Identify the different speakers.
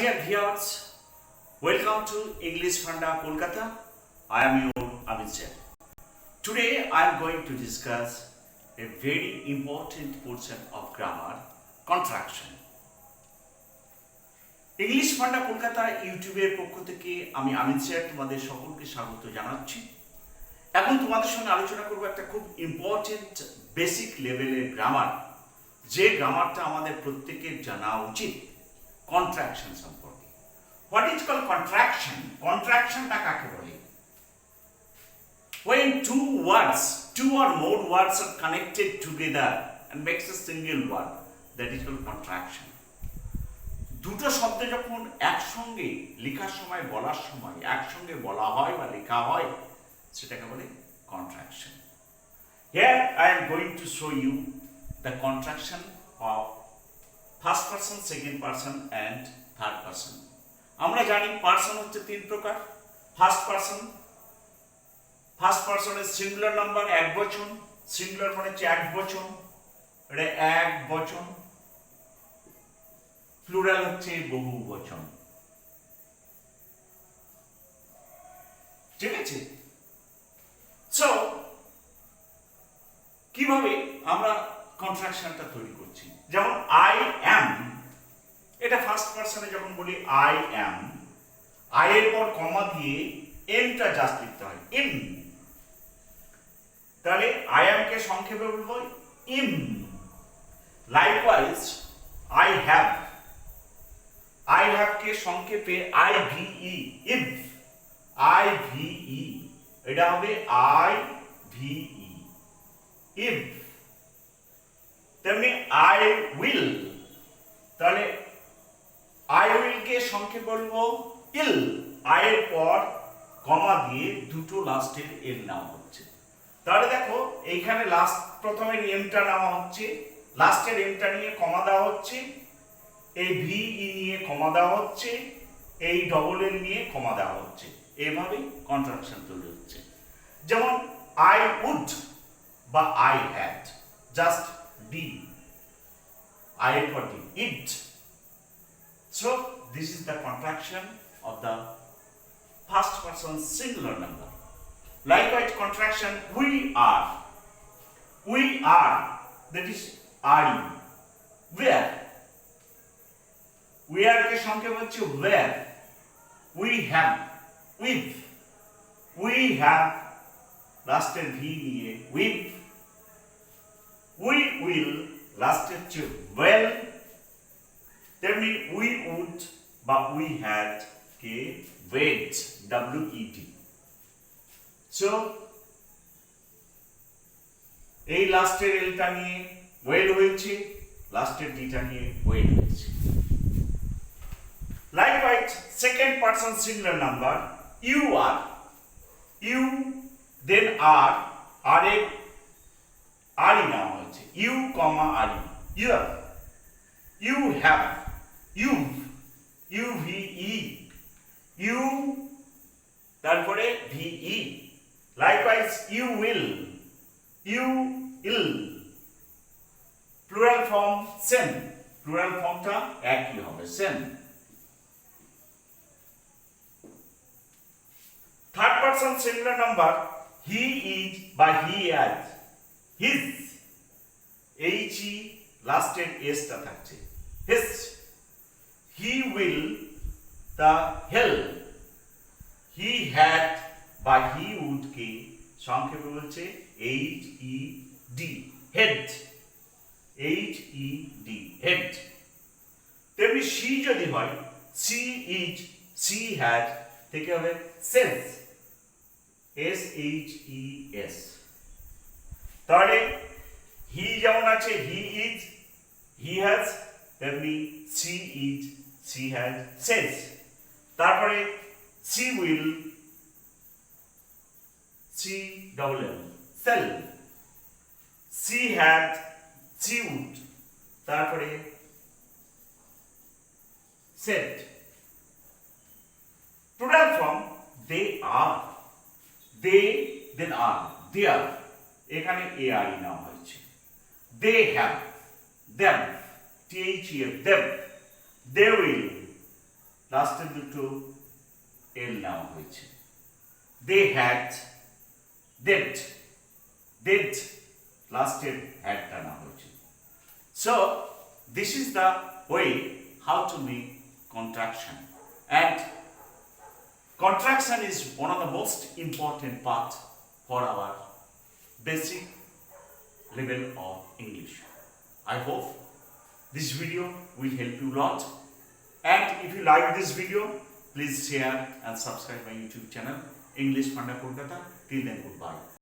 Speaker 1: dear viewers, welcome to English Funda Kolkata. I am your Amit Sir. Today I am going to discuss a very important portion of grammar, contraction. English funda Kolkata ইউটিউবের পক্ষ থেকে আমি Amit sir তোমাদের সকলকে স্বাগত জানাচ্ছি। এখন তোমাদের সঙ্গে আলোচনা করব একটা খুব ইম্পর্টেন্ট বেসিক লেভেলের গ্রামার, যে গ্রামারটা আমাদের প্রত্যেকের জানা উচিত, কন্ট্রাকশন সম্পর্কে। What is call contraction? কন্ট্রাকশনটা কাকে বলে? When two or more words are connected together and makes a single word, that is called contraction. দুটো শব্দ যখন একসঙ্গে লেখার সময়, বলার সময় একসঙ্গে বলা হয় বা লেখা হয়, সেটাকে বলে contraction. Here I am going to show you the contraction of first person, second person and third person. আমরা জানি পার্সন হচ্ছে তিন প্রকার। ফার্স্ট পার্সনের সিঙ্গুলার নাম্বার এক বচন, সিঙ্গুলার মানে হচ্ছে এক বচন, এটা এক বচন। প্লুরাল হচ্ছে বহু বচন, ঠিক আছে? সো কিভাবে আমরা কন্ট্রাকশনটা তৈরি করছি? যেমন আই অ্যাম, এটা ফার্স্ট পার্সনে যখন বলি আই অ্যাম, আই এর পর কমা দিয়ে এমটা জাস্ট লিখতে হয়, এম। তাহলে আই অ্যাম কে সংক্ষেপে বলবো ইম। লাইকওয়াইজ আই হ্যাভ কে সংক্ষেপে I V E, I've. I V E এটা হবে আই ভিই, ইভ। তেমনি আই উইল, তাহলে আই উইল কে সংক্ষেপে বলবো ইল। আই এর পর কমা দিয়ে দুটো লাস্টের এল নেওয়া হচ্ছে। তাহলে দেখো এইখানে প্রথমে এমটা নেওয়া হচ্ছে, লাস্টের এমটা নিয়ে কমা দেওয়া হচ্ছে, এই ভিই নিয়ে কমা দেওয়া হচ্ছে, এই ডবল এল নিয়ে কমা দেওয়া হচ্ছে। এইভাবেই কন্ট্রাকশন তৈরি হচ্ছে। যেমন আই উড বা I had, just D, I এর পর D, it. So this is the contraction of the first person singular number. Likewise, contraction we are, that is are. Where কে সংক্ষেপ হচ্ছে where. We have, with. We have লাস্টের V নিয়ে with. We will লাস্টের হচ্ছে well. তেমনি we would বা we had K wed, WED. So এই লাস্টের এলটা নিয়ে ওয়েল হয়েছে, লাস্টের ডিটা নিয়ে ওয়েল হয়েছে। Likewise second person singular number you are, you then are, are এ আরই নেওয়া হয়েছে, you comma R E, you're. You have, you've, UVE, you, তারপরে VE। Likewise, you will, you ill। Plural form same, plural ফর্মটা একই হবে, same. Third person singular number he is বা he has, his, HE লাস্টের এসটা থাকছে, his। He will the hell, he had বা he would কে সংক্ষেপে বলছে HED, head, HED, head। তেমনি she যদি হয় she is, she had থেকে হবে says, SHES। তাহলে he যেমন আছে he is, he has, তেমনি she is, she has, says। তারপরে she will, she double L, sell। she had, she would, তারপরে said। plural form they are, they then are, their, এখানে AR নেওয়া হয়েছে। they have, them, THEF, them। they will, লাস্টের দুটো এল নেওয়া হয়েছে। They had, dead, dead লাস্টের had টানা হয়েছে। So this is the way how to make contraction, and contraction is one of the most important part for our basic level of English. I hope this video will help you a lot, and if you like this video, please share and subscribe my YouTube channel English Funda Kolkata. Till then, goodbye.